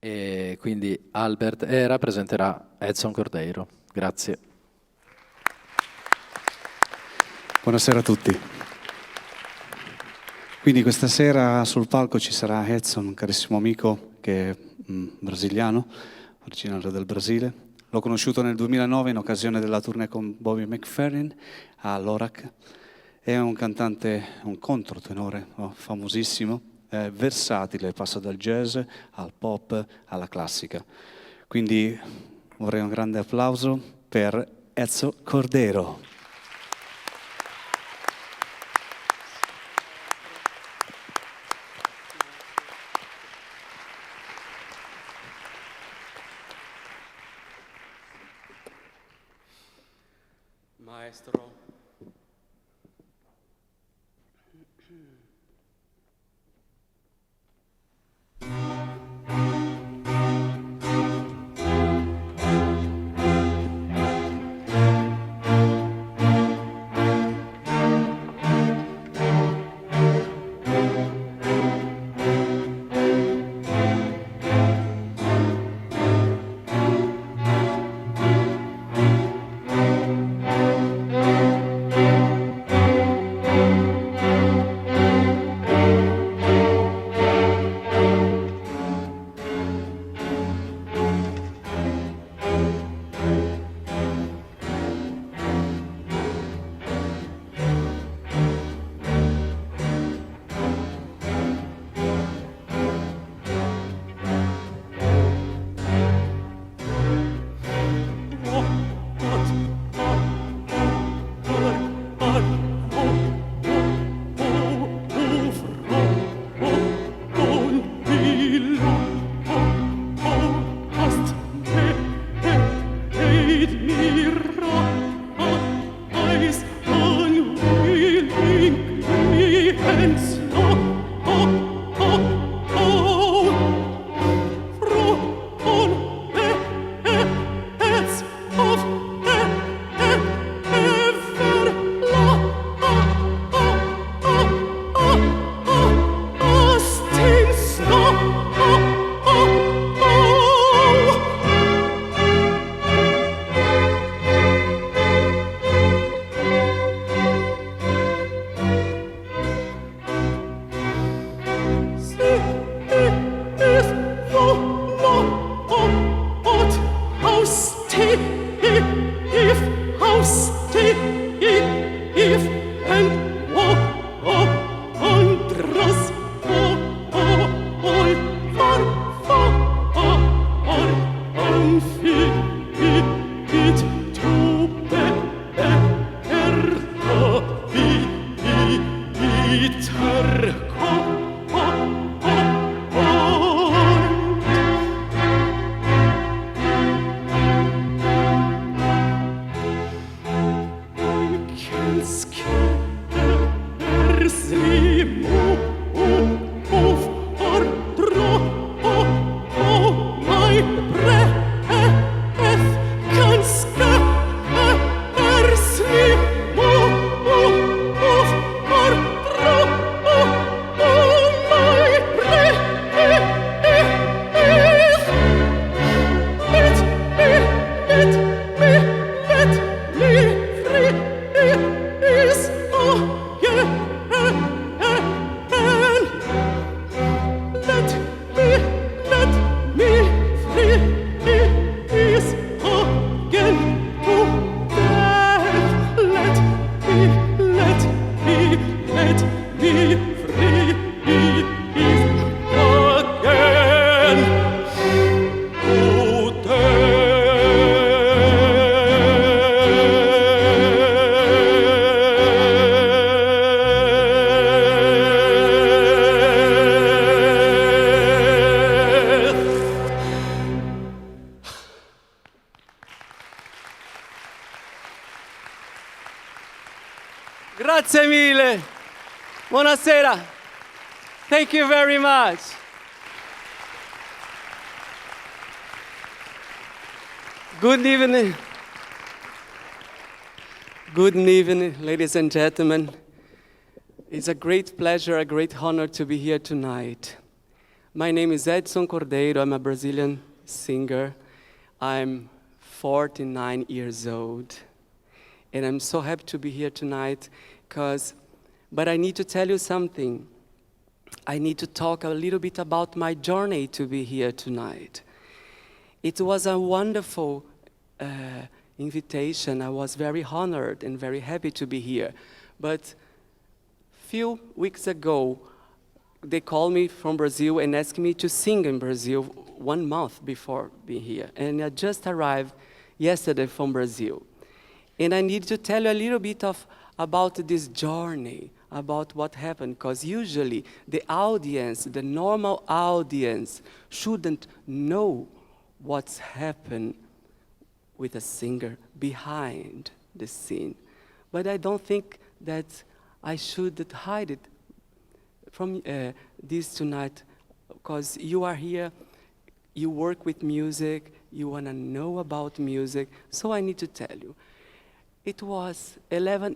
e quindi Albert Era presenterà Edson Cordeiro. Grazie. Buonasera a tutti. Quindi questa sera sul palco ci sarà Edson, un carissimo amico che è brasiliano, originario del Brasile. L'ho conosciuto nel 2009 in occasione della tournée con Bobby McFerrin all'Orac. È un cantante, un controtenore famosissimo, versatile, passa dal jazz al pop alla classica. Quindi vorrei un grande applauso per Edson Cordeiro. Maestro. Grazie mille. Buonasera. Thank you very much. Good evening. Good evening, ladies and gentlemen. It's a great pleasure, a great honor to be here tonight. My name is Edson Cordeiro. I'm a Brazilian singer. I'm 49 years old. And I'm so happy to be here tonight but I need to tell you something. I need to talk a little bit about my journey to be here tonight. It was a wonderful invitation. I was very honored and very happy to be here. But few weeks ago, they called me from Brazil and asked me to sing in Brazil 1 month before being here. And I just arrived yesterday from Brazil. And I need to tell you a little bit about this journey, about what happened, because usually the audience, the normal audience, shouldn't know what's happened with a singer behind the scene. But I don't think that I should hide it from this tonight, because you are here, you work with music, you want to know about music, so I need to tell you. It was 11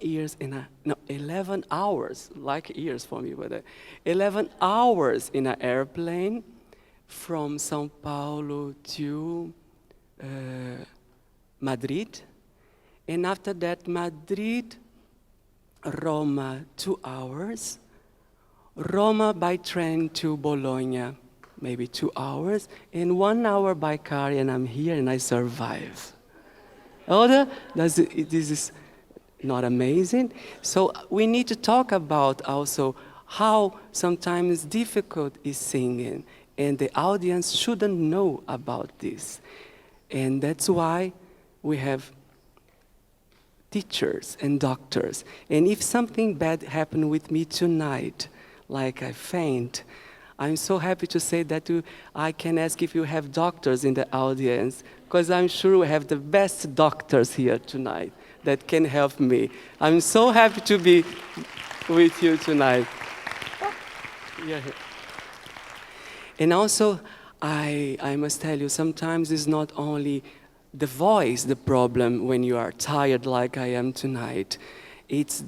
hours, like years for me, but 11 hours in an airplane from São Paulo to Madrid. And after that, Madrid, Roma, 2 hours. Roma by train to Bologna, maybe 2 hours. And 1 hour by car, and I'm here and I survive. This is not amazing? So we need to talk about also how sometimes difficult is singing, and the audience shouldn't know about this. And that's why we have teachers and doctors. And if something bad happened with me tonight, like I faint, I'm so happy to say that I can ask if you have doctors in the audience, because I'm sure we have the best doctors here tonight that can help me. I'm so happy to be with you tonight. Yeah. And also, I must tell you, sometimes it's not only the voice the problem when you are tired like I am tonight. It's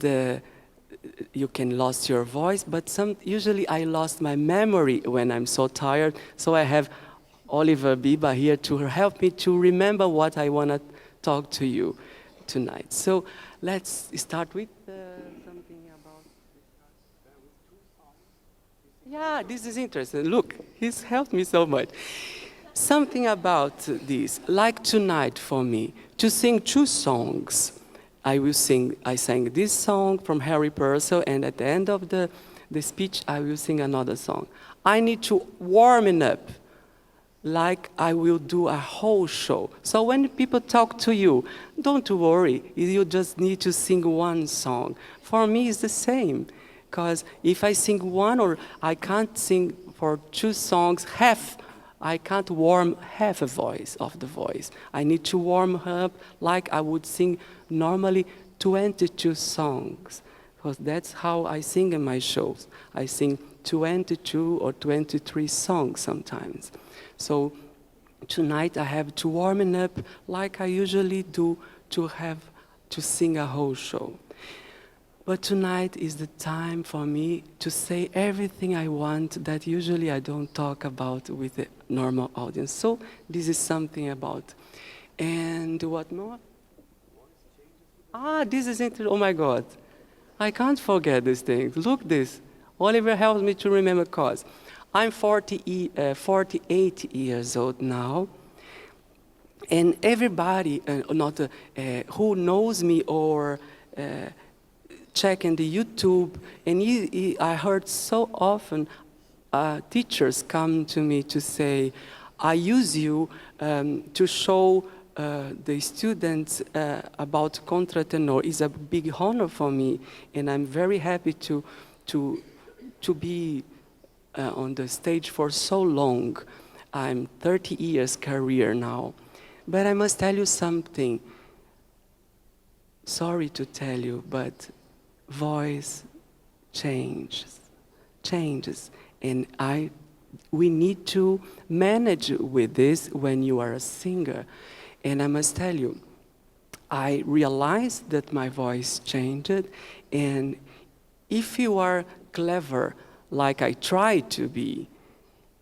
you can lose your voice, but usually I lost my memory when I'm so tired. So I have Oliver Biba here to help me to remember what I want to talk to you tonight. So let's start with something about. Yeah, this is interesting. Look, he's helped me so much. Something about this, like tonight for me, to sing 2 songs. I sang this song from Harry Purcell, and at the end of the speech, I will sing another song. I need to warm it up, like I will do a whole show. So when people talk to you, don't worry, you just need to sing 1 song. For me, it's the same, because if I sing 1, or I can't sing for 2 songs, I can't warm half a voice of the voice. I need to warm up like I would sing normally 22 songs, because that's how I sing in my shows. I sing 22 or 23 songs sometimes. So tonight I have to warm it up like I usually do to sing a whole show. But tonight is the time for me to say everything I want that usually I don't talk about with the normal audience. So this is something about. And what more? This is interesting. Oh my God. I can't forget these things. Look this. Oliver helps me to remember cause. I'm 48 years old now. And everybody who knows me or checking the YouTube, and I heard so often teachers come to me to say, I use you to show the students about contratenor. It's a big honor for me, and I'm very happy to be on the stage for so long. I'm 30 years career now. But I must tell you something. Sorry to tell you, but voice changes, and we need to manage with this when you are a singer. And I must tell you, I realized that my voice changed, and if you are clever, like I try to be,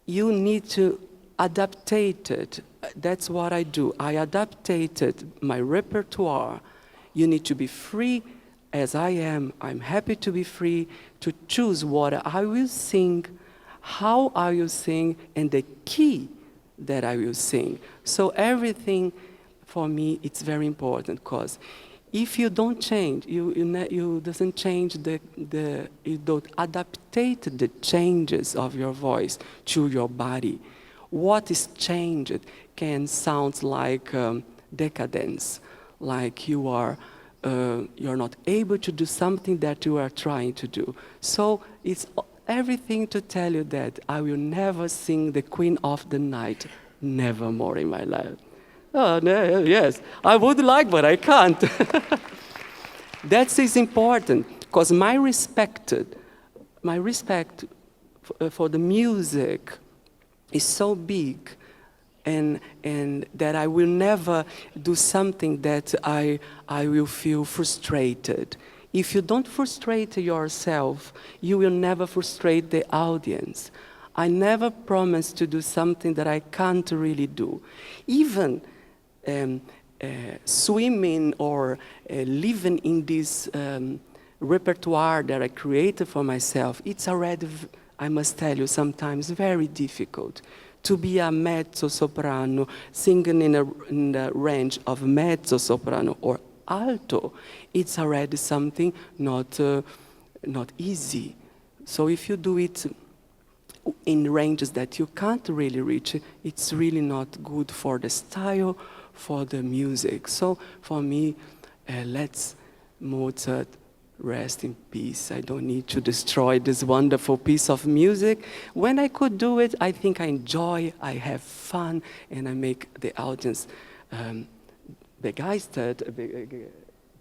you need to adaptate it. That's what I do. I adaptated my repertoire. You need to be free as I am. I'm happy to be free to choose what I will sing, how I will sing, and the key that I will sing. So everything for me, it's very important, because if you don't change, you doesn't change you don't adaptate the changes of your voice to your body. What is changed can sound like decadence, like you're not able to do something that you are trying to do. So it's everything to tell you that I will never sing the Queen of the Night, never more in my life. Oh, no, yes, I would like, but I can't. That is important, because my respect for the music is so big, and that I will never do something that I will feel frustrated. If you don't frustrate yourself, you will never frustrate the audience. I never promise to do something that I can't really do. Even swimming or living in this repertoire that I created for myself, it's already, I must tell you, sometimes very difficult. To be a mezzo-soprano, singing in the range of mezzo-soprano or alto, it's already something not easy. So if you do it in ranges that you can't really reach, it's really not good for the style, for the music. So for me, let's Mozart rest in peace. I don't need to destroy this wonderful piece of music. When I could do it, I think I enjoy, I have fun, and I make the audience begeistert,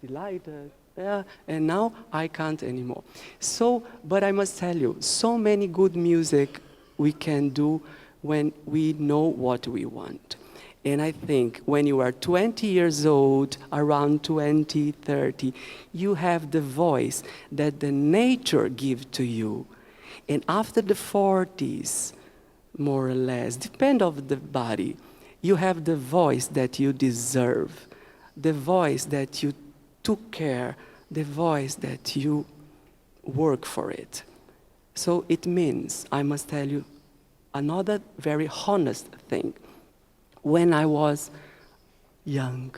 delighted. Yeah, and now I can't anymore. So, but I must tell you, so many good music we can do when we know what we want. And I think when you are 20 years old, around 20, 30, you have the voice that the nature gives to you. And after the 40s, more or less, depend on the body, you have the voice that you deserve, the voice that you took care, the voice that you work for it. So it means, I must tell you, another very honest thing. When I was young,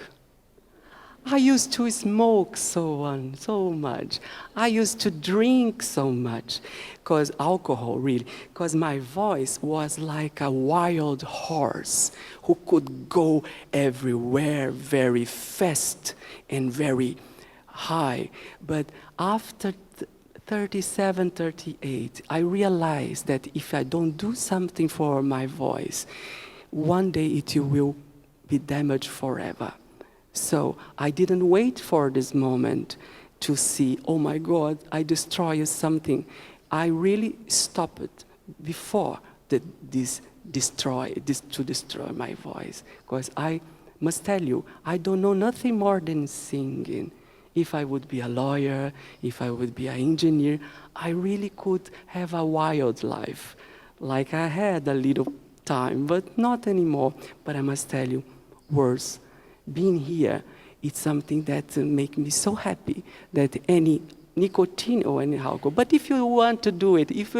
I used to smoke so much. I used to drink so much, because alcohol, really, because my voice was like a wild horse who could go everywhere very fast and very high. But after 37, 38, I realized that if I don't do something for my voice, one day it will be damaged forever. So I didn't wait for this moment to see, oh my God, I destroyed something. I really stopped it before to destroy my voice. Because I must tell you, I don't know nothing more than singing. If I would be a lawyer, if I would be an engineer, I really could have a wild life. Like I had a little time, but not anymore. But I must tell you, worse, being here, it's something that makes me so happy that any nicotine or any alcohol. But if you want to do it, if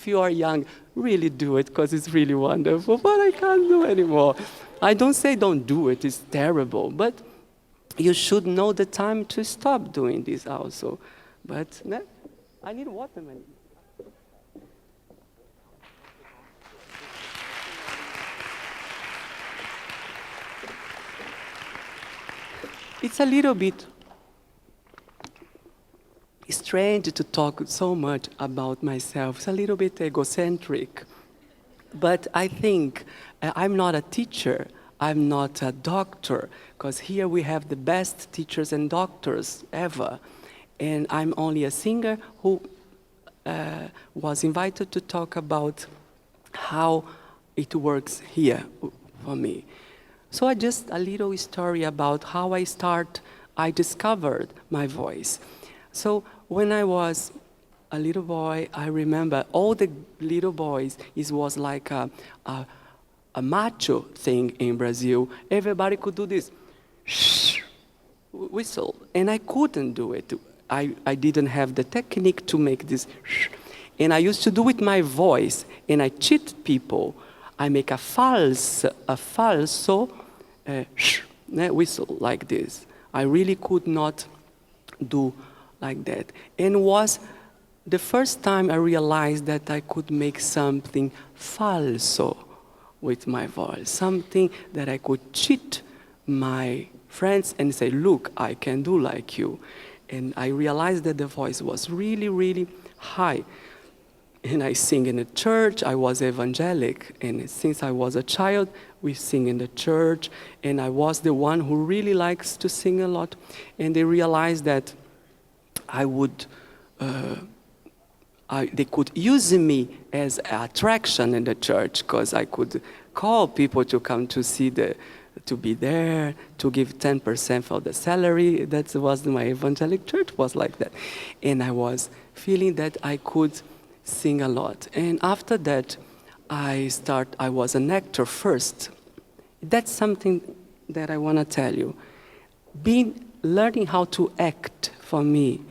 you are young, really do it, because it's really wonderful. But I can't do anymore. I don't say don't do it, it's terrible. But you should know the time to stop doing this also. But I need water, man. It's a little bit strange to talk so much about myself. It's a little bit egocentric. But I think I'm not a teacher. I'm not a doctor, because here we have the best teachers and doctors ever. And I'm only a singer who was invited to talk about how it works here for me. So just a little story about how I discovered my voice. So when I was a little boy, I remember all the little boys, it was like a macho thing in Brazil. Everybody could do this whistle, and I couldn't do it. I didn't have the technique to make this, and I used to do it with my voice, and I cheat people. I make a falso whistle like this. I really could not do like that. And was the first time I realized that I could make something falso with my voice, something that I could cheat my friends and say, look, I can do like you. And I realized that the voice was really, really high. And I sing in the church. I was evangelic, and since I was a child, we sing in the church, and I was the one who really likes to sing a lot. And they realized that they could use me as an attraction in the church, because I could call people to come to see to be there, to give 10% for the salary. That was my evangelic church, was like that. And I was feeling that I could sing a lot. And after that, I was an actor first. That's something that I want to tell you. Learning how to act for me,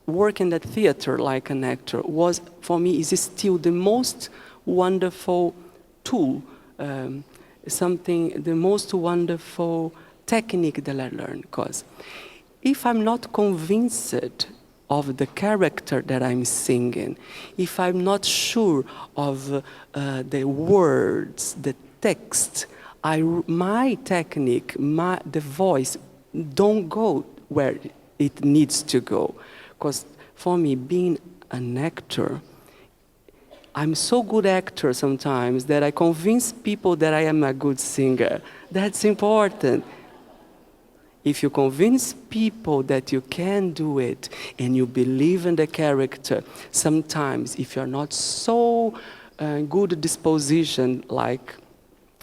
work in the theater like an actor, was for me is still the most wonderful tool, the most wonderful technique that I learned. Because if I'm not convinced of the character that I'm singing, if I'm not sure of the words, the text, my technique, the voice don't go where it needs to go. Because for me, being an actor, I'm so good actor sometimes that I convince people that I am a good singer. That's important. If you convince people that you can do it and you believe in the character, sometimes if you're not so good disposition, like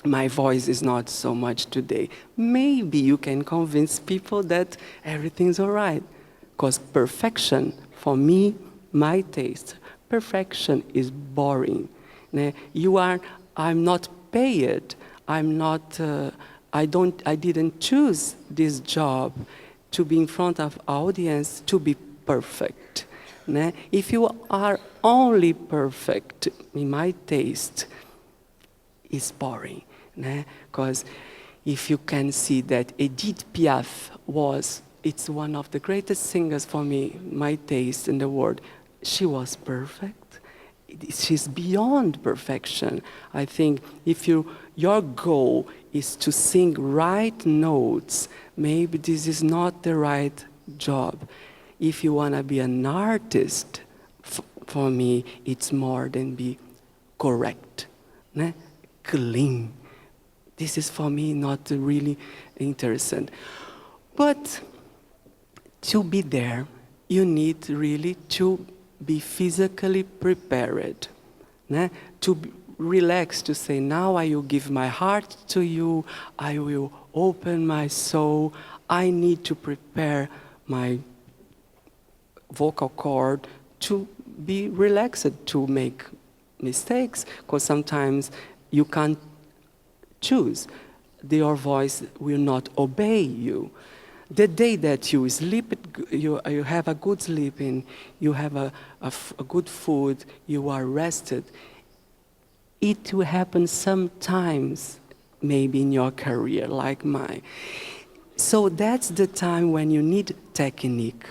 my voice is not so much today, maybe you can convince people that everything's all right. Because perfection, for me, my taste, perfection is boring. I'm not paid. I didn't choose this job to be in front of audience to be perfect. If you are only perfect, in my taste, it's boring. Because if you can see that Edith Piaf it's one of the greatest singers for me, my taste in the world. She was perfect. She's beyond perfection. I think if your goal is to sing right notes, maybe this is not the right job. If you want to be an artist, for me, it's more than be correct, clean. This is for me not really interesting. But to be there, you need really to be physically prepared, to relax, to say, now I will give my heart to you, I will open my soul, I need to prepare my vocal cord to be relaxed, to make mistakes, because sometimes you can't choose. Your voice will not obey you. The day that you sleep, you have a good sleeping, you have a good food, you are rested, it will happen sometimes, maybe in your career, like mine. So that's the time when you need technique.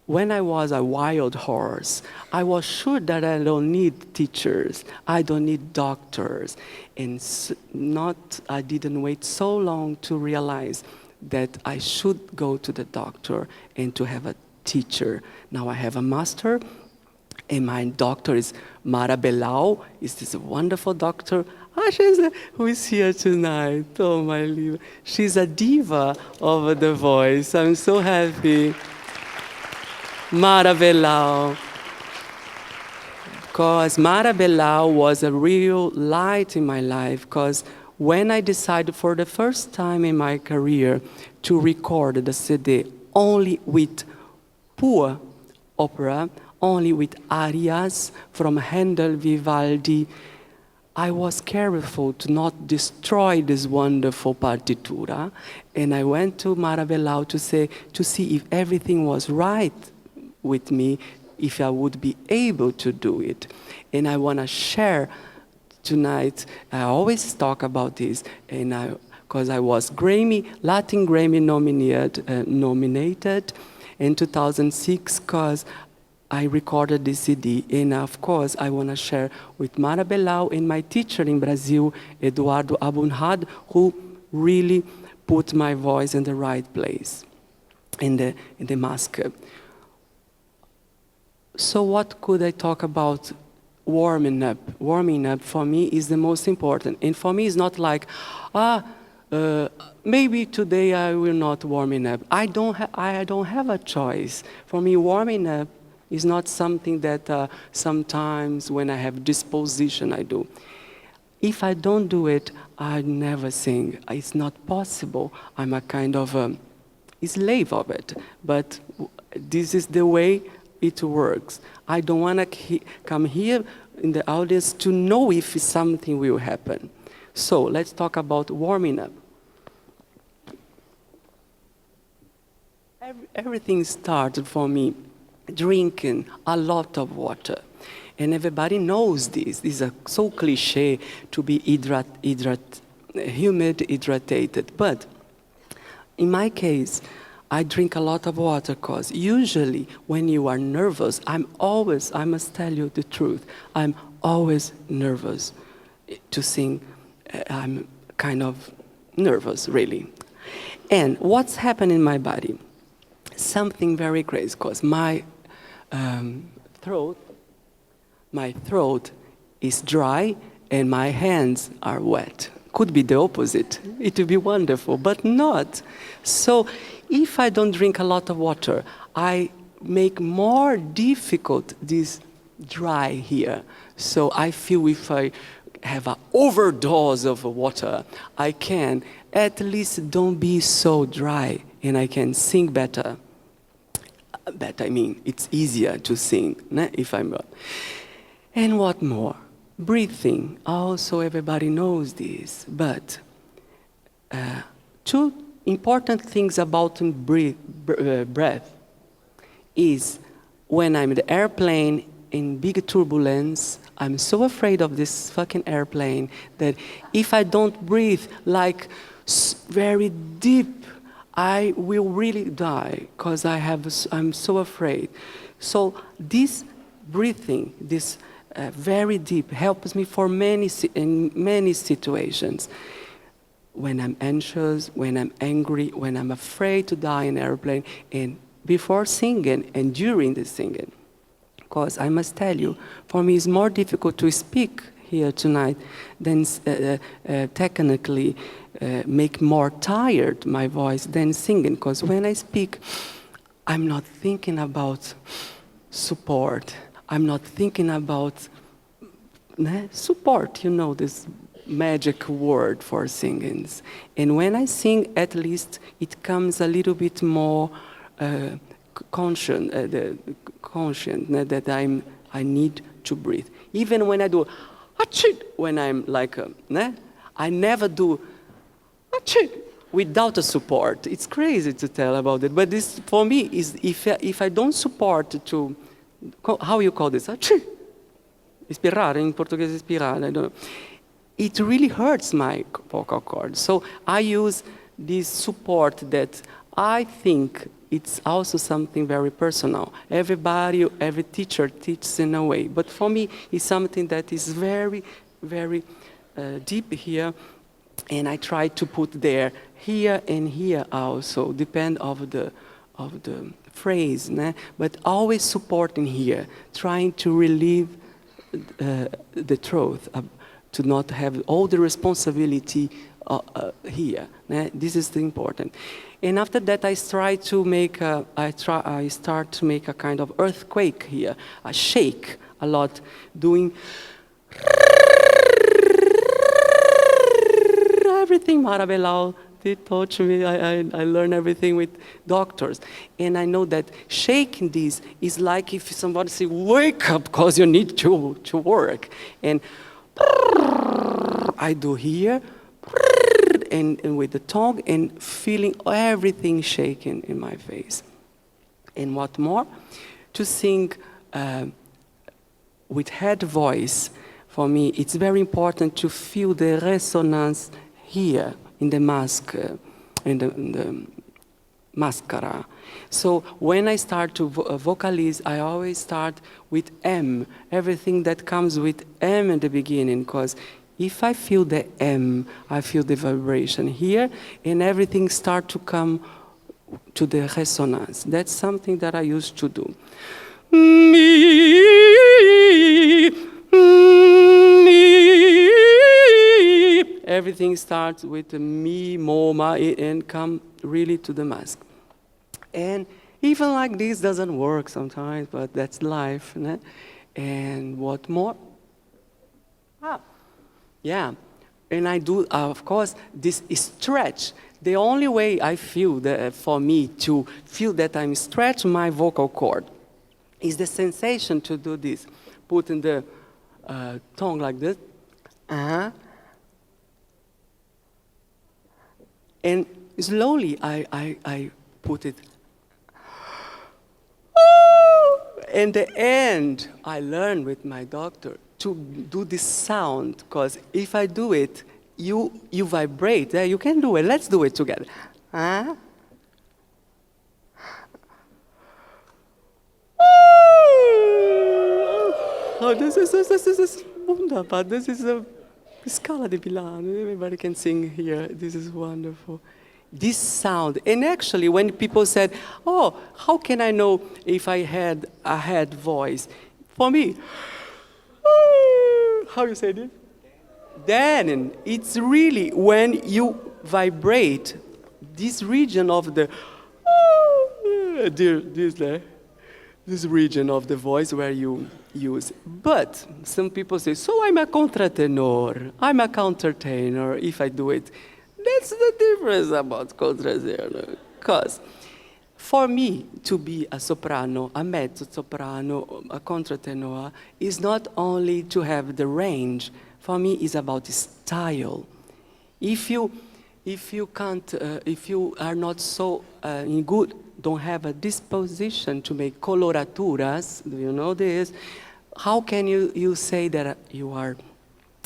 When I was a wild horse, I was sure that I don't need teachers, I don't need doctors, and I didn't wait so long to realize that I should go to the doctor and to have a teacher. Now I have a master, and my doctor is Mara Belau. Is this a wonderful doctor? Who is here tonight? Oh, my Liebe. She's a diva of the voice. I'm so happy. Mara Belau. Because Mara Belau was a real light in my life, because when I decided for the first time in my career to record the CD only with pure opera, only with arias from Handel, Vivaldi. I was careful to not destroy this wonderful partitura, and I went to Marabellau to see if everything was right with me, if I would be able to do it. And I want to share tonight. I always talk about this, and because I was Latin Grammy nominated in 2006, because I recorded this CD, and of course I want to share with Marabellau and my teacher in Brazil, Eduardo Abunhad, who really put my voice in the right place, in the mask. So what could I talk about? Warming up. Warming up for me is the most important, and for me it's not like, maybe today I will not warming up. I don't have a choice. For me, warming up is not something that sometimes when I have disposition I do. If I don't do it, I never sing. It's not possible. I'm a kind of slave of it. But this is the way it works. I don't want to come here in the audience to know if something will happen. So let's talk about warming up. Everything started for me drinking a lot of water. And everybody knows this. This is so cliche to be humid, hydrated. But in my case, I drink a lot of water because usually when you are nervous, I must tell you the truth, I'm always nervous to sing. I'm kind of nervous, really. And what's happened in my body? Something very crazy, because my throat is dry and my hands are wet. Could be the opposite. It would be wonderful, but not. So if I don't drink a lot of water, I make more difficult this dry here. So I feel if I have an overdose of water, I can at least don't be so dry and I can sing better. I mean, it's easier to sing if I'm... And what more? Breathing. Also, everybody knows this, but two important things about breath is when I'm in the airplane in big turbulence, I'm so afraid of this fucking airplane that if I don't breathe like very deep, I will really die because I'm so afraid. So this breathing, this very deep, helps me in many situations. When I'm anxious, when I'm angry, when I'm afraid to die in an airplane, and before singing and during the singing. Because I must tell you, for me it's more difficult to speak here tonight than technically make more tired my voice than singing. Because when I speak, I'm not thinking about support. I'm not thinking about support, this magic word for singings. And when I sing, at least it comes a little bit more conscient that I need to breathe. Even when I do achoo, when I'm like, I never do achoo without a support. It's crazy to tell about it, but this for me is if I don't support to, how you call this? Achoo. Ispirare, in Portuguese ispirare, I don't know. It really hurts my vocal cords. So I use this support that I think it's also something very personal. Every teacher teaches in a way. But for me, it's something that is very, very deep here. And I try to put there, here and here also, depend of the phrase. But always supporting here, trying to relieve the truth, to not have all the responsibility here. This is the important. And after that, I start to make a kind of earthquake here. I shake a lot, doing everything Marabellau They taught me, I learned everything with doctors. And I know that shaking this is like if somebody say, wake up, because you need to work. And I do here, and with the tongue, and feeling everything shaking in my face. And what more? To sing with head voice, for me, it's very important to feel the resonance here in the mask, in the mascara. So when I start to vocalize, I always start with M, everything that comes with M in the beginning, because if I feel the M, I feel the vibration here, and everything starts to come to the resonance. That's something that I used to do. Everything starts with the mi, mo, ma, and come really to the mask. And even like this doesn't work sometimes, but that's life. Né? And what more? Yeah, and I do, of course, this stretch. The only way I feel that for me to feel that I'm stretching my vocal cord is the sensation to do this. Putting the tongue like this. And slowly I put it. In the end, I learned with my doctor to do this sound, because if I do it, you vibrate. You can do it. Let's do it together. Oh, this is wunderbar. This is a Scala di Milano. Everybody can sing here. This is wonderful. This sound, and actually when people said, oh, how can I know if I had a head voice? For me, how you say this? Then it's really when you vibrate this region of the, this region of the voice where you use. But some people say, so I'm a contratenor, I'm a countertenor if I do it. That's the difference about contratenor. Because for me to be a soprano, a mezzo soprano, a contratenor, is not only to have the range. For me, it's about style. If you can't, if you are not so good, don't have a disposition to make coloraturas, do you know this? How can you say that you are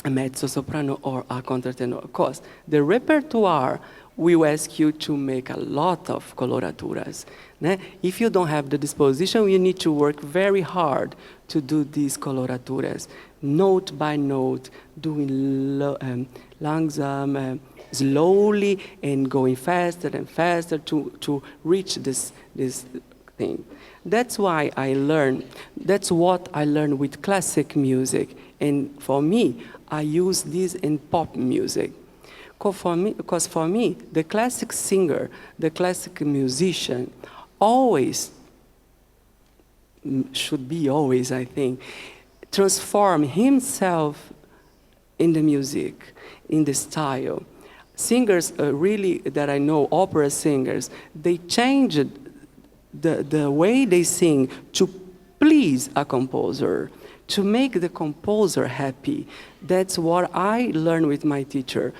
a mezzo soprano or a contratenor? Of course, the repertoire will ask you to make a lot of coloraturas. If you don't have the disposition, you need to work very hard to do these coloraturas, note by note, doing langsam, slowly, and going faster and faster to reach this thing. That's why I learned, that's what I learned with classic music. And for me, I use this in pop music. Because for me, the classic singer, the classic musician, always, should be always, I think, transform himself in the music, in the style. Singers really, that I know, opera singers, they changed the way they sing to please a composer, to make the composer happy. That's what I learned with my teacher.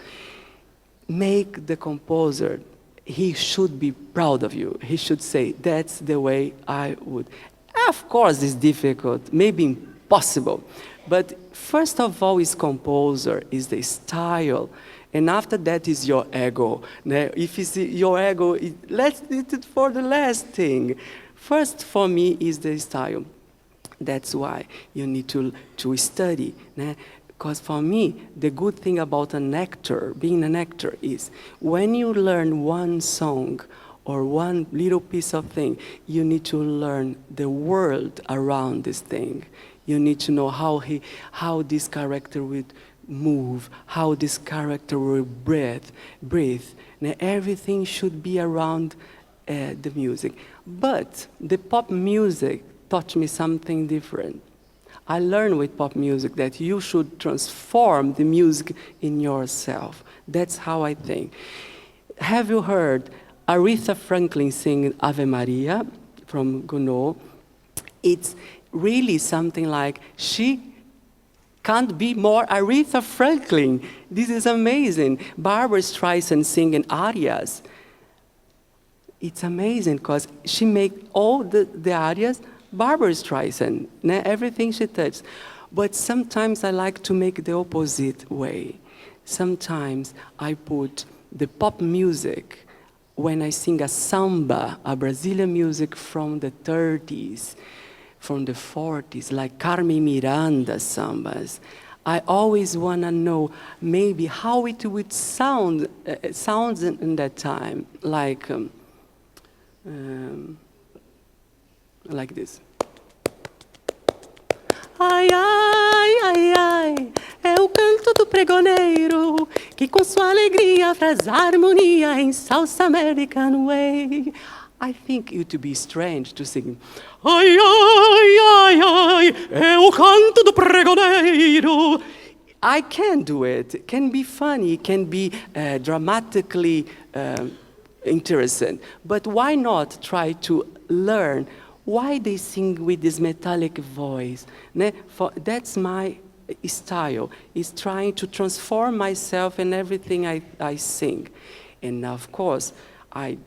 Make the composer, he should be proud of you. He should say, that's the way I would. Of course, it's difficult, maybe impossible. But first of all is composer, is the style. And after that is your ego. Now, if it's your ego, let's do it for the last thing. First, for me, is the style. That's why you need to study. Because for me, the good thing about an actor, being an actor, is when you learn one song or one little piece of thing, you need to learn the world around this thing. You need to know how this character would move, how this character will breathe. Now, everything should be around the music. But the pop music taught me something different. I learned with pop music that you should transform the music in yourself. That's how I think. have you heard Aretha Franklin sing Ave Maria from Gounod? It's really something like, she can't be more Aretha Franklin. This is amazing. Barbra Streisand singing arias. It's amazing because she make all the arias Barbra Streisand, everything she touches. But sometimes I like to make the opposite way. Sometimes I put the pop music when I sing a samba, a Brazilian music from the 30s, from the 40s, like Carmen Miranda sambas. I always want to know maybe how it would sounds in that time, like this. Ai, ai, ai, ai, é o canto do pregoneiro que com sua alegria traz harmonia em salsa American way. I think it would be strange to sing, ai, ai, ai, ai, é o canto do pregoneiro. I can do it. It can be funny, it can be dramatically interesting. But why not try to learn why they sing with this metallic voice? That's my style, is trying to transform myself in everything I sing. And of course, I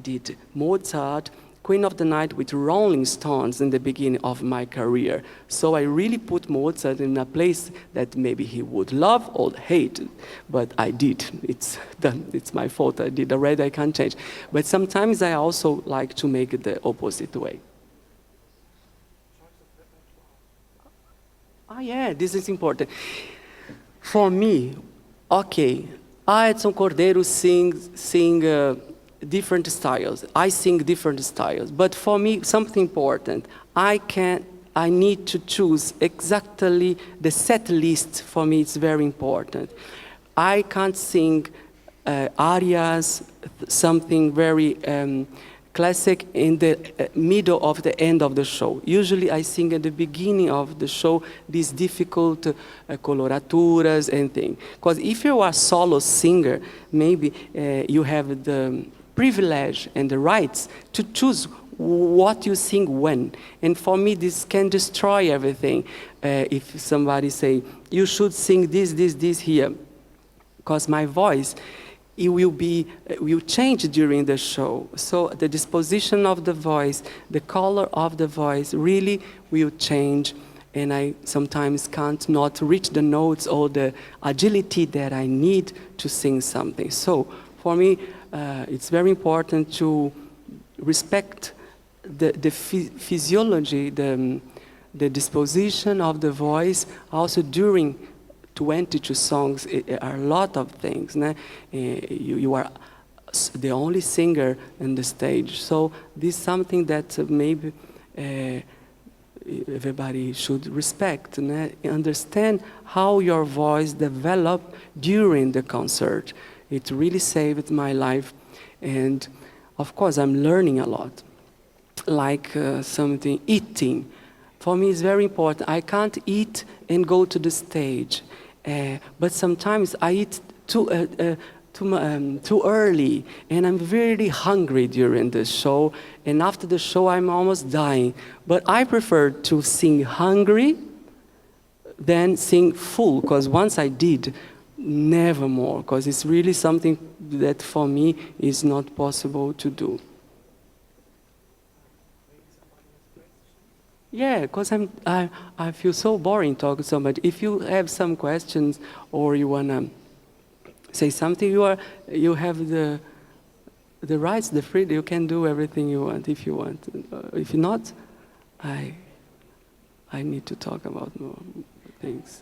did Mozart, Queen of the Night with Rolling Stones in the beginning of my career. So I really put Mozart in a place that maybe he would love or hate, but I did. It's done. It's my fault. I did already. I can't change. But sometimes I also like to make it the opposite way. Yeah, this is important. For me, okay, Edson Cordeiro sing different styles. I sing different styles. But for me, something important. I need to choose exactly the set list. For me, it's very important. I can't sing arias, something very classic in the middle of the end of the show. Usually I sing at the beginning of the show these difficult coloraturas and things. Because if you are a solo singer, maybe you have the privilege and the rights to choose what you sing when. And for me, this can destroy everything. If somebody say, you should sing this here, because my voice, it will change during the show. So the disposition of the voice, the color of the voice really will change, and I sometimes can't not reach the notes or the agility that I need to sing something. So for me, it's very important to respect the physiology, the disposition of the voice, also during 22 songs. Are a lot of things. You are the only singer on the stage. So this is something that maybe everybody should respect and understand how your voice developed during the concert. It really saved my life. And of course, I'm learning a lot. Like something, eating. For me, it's very important. I can't eat and go to the stage. But sometimes I eat too early, and I'm very hungry during the show, and after the show I'm almost dying. But I prefer to sing hungry than sing full, because once I did, never more, because it's really something that for me is not possible to do. Yeah, because I feel so boring talking so much. If you have some questions or you wanna say something, you have the rights, the freedom. You can do everything you want if you want. If not, I need to talk about more things.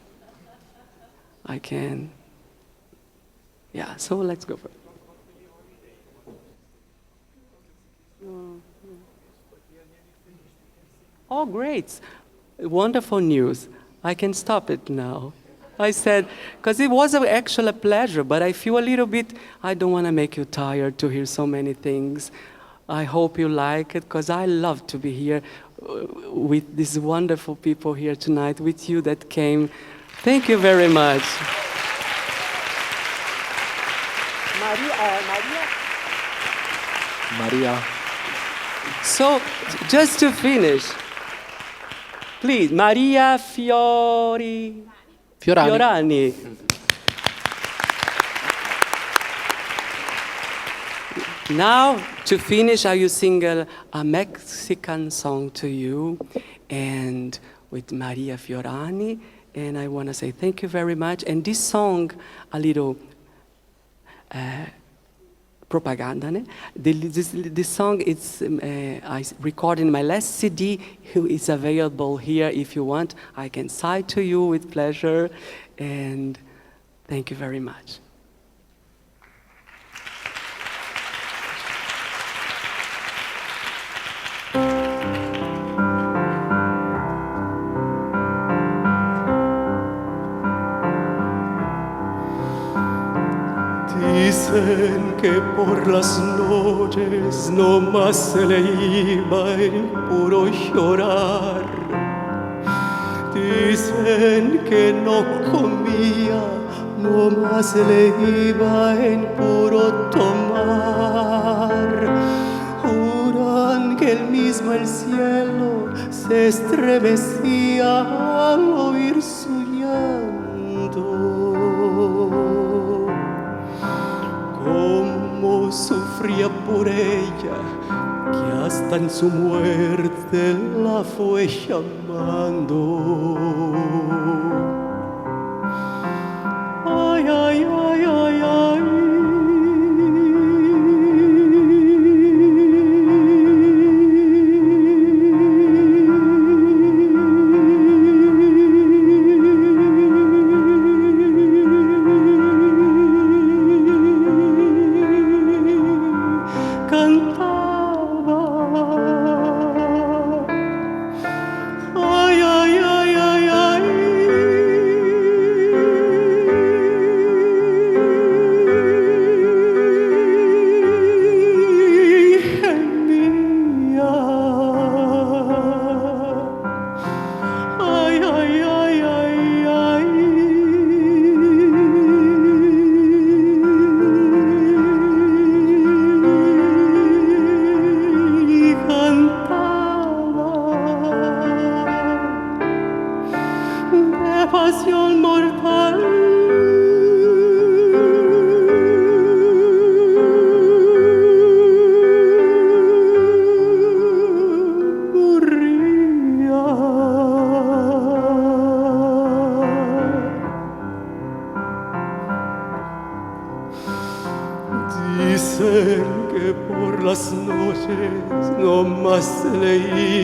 I can. Yeah. So let's go for it. Oh, great. Wonderful news. I can stop it now. I said, because it was actually a pleasure, but I feel a little bit, I don't want to make you tired to hear so many things. I hope you like it, because I love to be here with these wonderful people here tonight, with you that came. Thank you very much. Maria. So, just to finish, please, Maria Fiorani. Fiorani. Now, to finish, I will sing a Mexican song to you, and with Maria Fiorani, and I want to say thank you very much. And this song, a little propaganda. Ne? This song, I recorded in my last CD. It's available here if you want. I can cite to you with pleasure, and thank you very much. Dicen que por las noches no más se le iba el puro llorar. Dicen que no comía, no más se le iba en puro tomar. Juran que el cielo se estremecía al oír su llanto. Cómo sufría por ella, que hasta en su muerte la fue llamando. Ay, ay, ay, ay, ay. Pasión mortal. Murría. Dicen que por las noches no más se le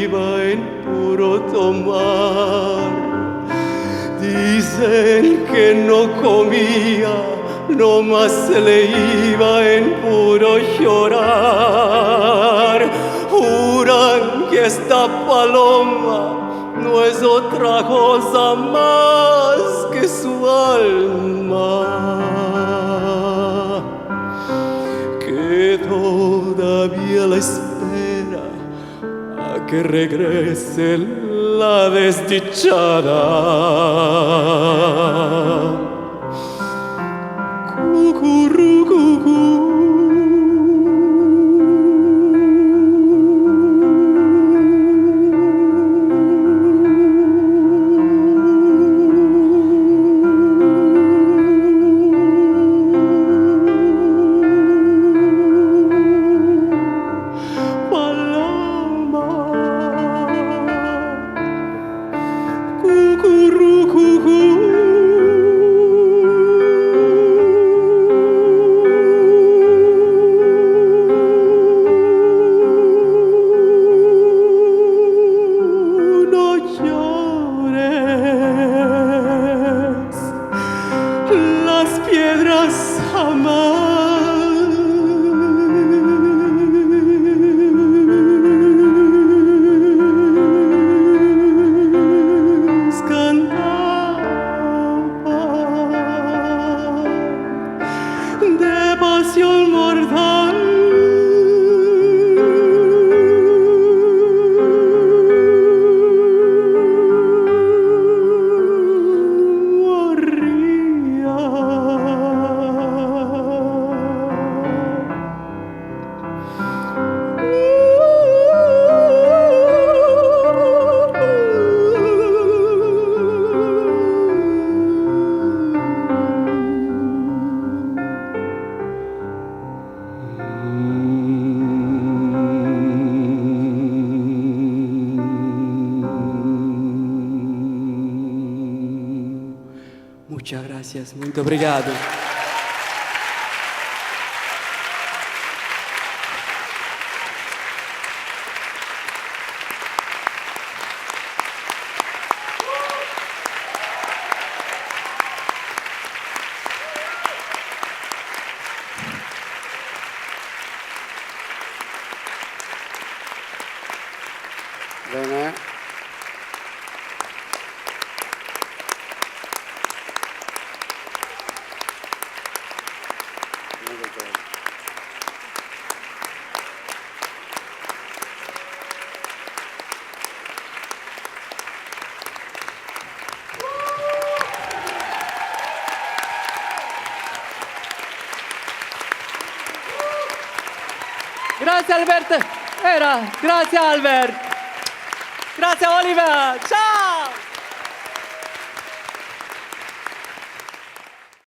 iba en puro tomar. Dicen que no comía, no más se le iba en puro llorar. Juran que esta paloma no es otra cosa más que su alma, que todavía la espera a que regrese la desdichada. Cucurrucucú. Gracias, muito obrigado. Bene. Grazie Albert. Grazie Albert. Grazie Oliver. Ciao.